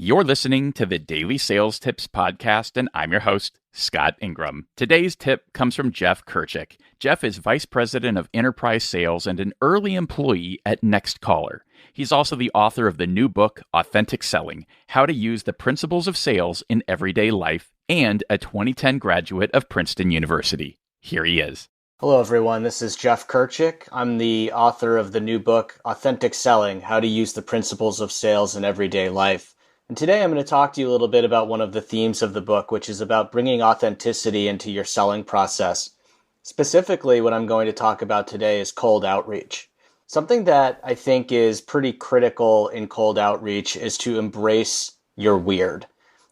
You're listening to the Daily Sales Tips podcast, and I'm your host, Scott Ingram. Today's tip comes from Jeff Kirchick. Jeff is Vice President of Enterprise Sales and an early employee at NextCaller. He's also the author of the new book, Authentic Selling: How to Use the Principles of Sales in Everyday Life, and a 2010 graduate of Princeton University. Here he is. Hello, everyone. This is Jeff Kirchick. I'm the author of the new book, Authentic Selling: How to Use the Principles of Sales in Everyday Life. And today I'm going to talk to you a little bit about one of the themes of the book, which is about bringing authenticity into your selling process. Specifically, what I'm going to talk about today is cold outreach. Something that I think is pretty critical in cold outreach is to embrace your weird.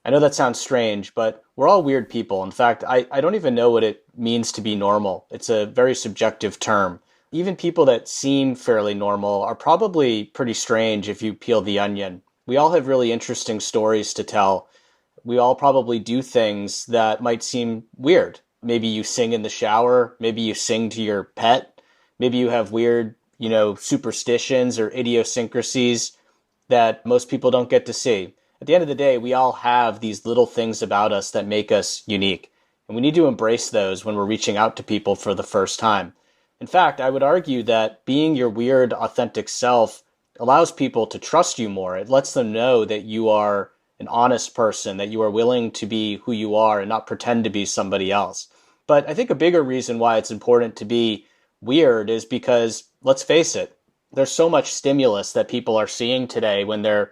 I know that sounds strange, but we're all weird people. In fact, I don't even know what it means to be normal. It's a very subjective term. Even people that seem fairly normal are probably pretty strange if you peel the onion. We all have really interesting stories to tell. We all probably do things that might seem weird. Maybe you sing in the shower. Maybe you sing to your pet. Maybe you have weird, superstitions or idiosyncrasies that most people don't get to see. At the end of the day, we all have these little things about us that make us unique. And we need to embrace those when we're reaching out to people for the first time. In fact, I would argue that being your weird, authentic self allows people to trust you more. It lets them know that you are an honest person, that you are willing to be who you are and not pretend to be somebody else. But I think a bigger reason why it's important to be weird is because, let's face it, there's so much stimulus that people are seeing today when they're,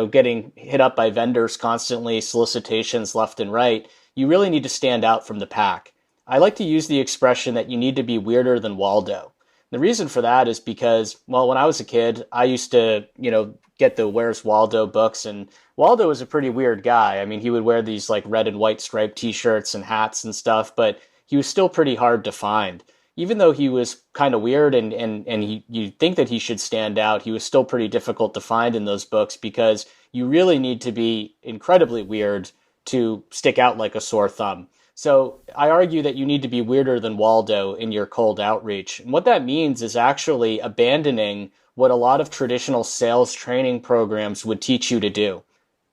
getting hit up by vendors constantly, solicitations left and right. You really need to stand out from the pack. I like to use the expression that you need to be weirder than Waldo. The reason for that is because, when I was a kid, I used to, get the Where's Waldo books, and Waldo was a pretty weird guy. I mean, he would wear these like red and white striped t-shirts and hats and stuff, but he was still pretty hard to find. Even though he was kind of weird and you'd think that he should stand out, he was still pretty difficult to find in those books because you really need to be incredibly weird to stick out like a sore thumb. So I argue that you need to be weirder than Waldo in your cold outreach. And what that means is actually abandoning what a lot of traditional sales training programs would teach you to do.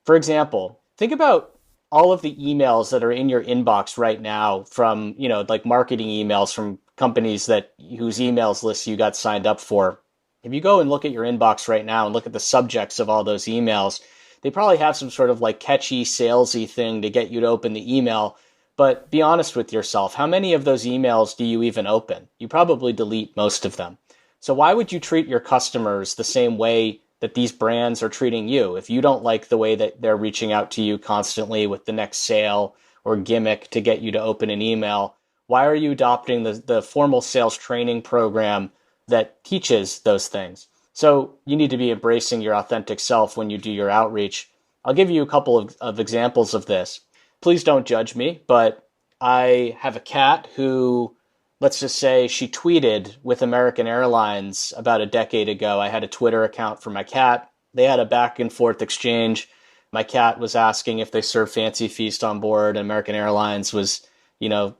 For example, think about all of the emails that are in your inbox right now from, like marketing emails from companies whose emails lists you got signed up for. If you go and look at your inbox right now and look at the subjects of all those emails, they probably have some sort of like catchy, salesy thing to get you to open the email. But be honest with yourself. How many of those emails do you even open? You probably delete most of them. So why would you treat your customers the same way that these brands are treating you? If you don't like the way that they're reaching out to you constantly with the next sale or gimmick to get you to open an email, why are you adopting the formal sales training program that teaches those things? So you need to be embracing your authentic self when you do your outreach. I'll give you a couple of examples of this. Please don't judge me, but I have a cat who, let's just say, she tweeted with American Airlines about a decade ago. I had a Twitter account for my cat. They had a back and forth exchange. My cat was asking if they serve Fancy Feast on board. American Airlines was,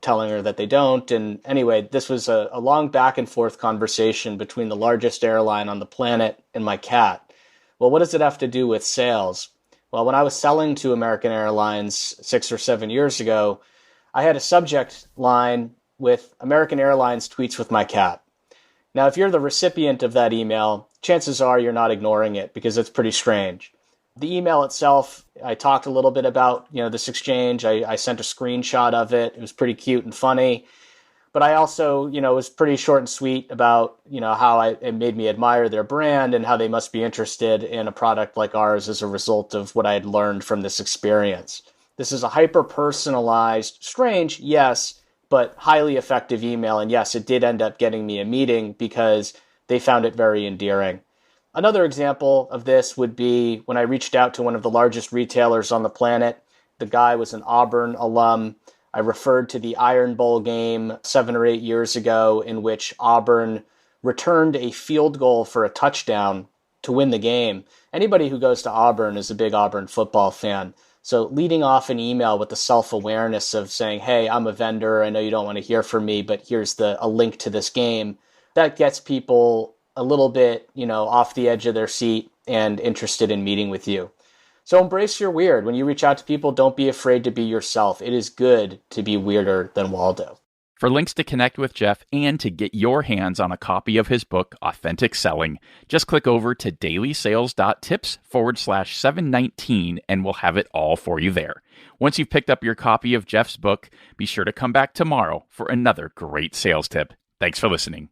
telling her that they don't. And anyway, this was a long back and forth conversation between the largest airline on the planet and my cat. Well, what does it have to do with sales? Well, when I was selling to American Airlines 6 or 7 years ago, I had a subject line with American Airlines tweets with my cat. Now, if you're the recipient of that email, chances are you're not ignoring it because it's pretty strange. The email itself, I talked a little bit about, this exchange. I sent a screenshot of it. It was pretty cute and funny. But I also, was pretty short and sweet about, how it made me admire their brand and how they must be interested in a product like ours as a result of what I had learned from this experience. This is a hyper-personalized, strange, yes, but highly effective email. And yes, it did end up getting me a meeting because they found it very endearing. Another example of this would be when I reached out to one of the largest retailers on the planet. The guy was an Auburn alum. I referred to the Iron Bowl game 7 or 8 years ago in which Auburn returned a field goal for a touchdown to win the game. Anybody who goes to Auburn is a big Auburn football fan. So leading off an email with the self-awareness of saying, hey, I'm a vendor. I know you don't want to hear from me, but here's a link to this game. That gets people a little bit, off the edge of their seat and interested in meeting with you. So embrace your weird. When you reach out to people, don't be afraid to be yourself. It is good to be weirder than Waldo. For links to connect with Jeff and to get your hands on a copy of his book, Authentic Selling, just click over to DailySales.Tips/719 and we'll have it all for you there. Once you've picked up your copy of Jeff's book, be sure to come back tomorrow for another great sales tip. Thanks for listening.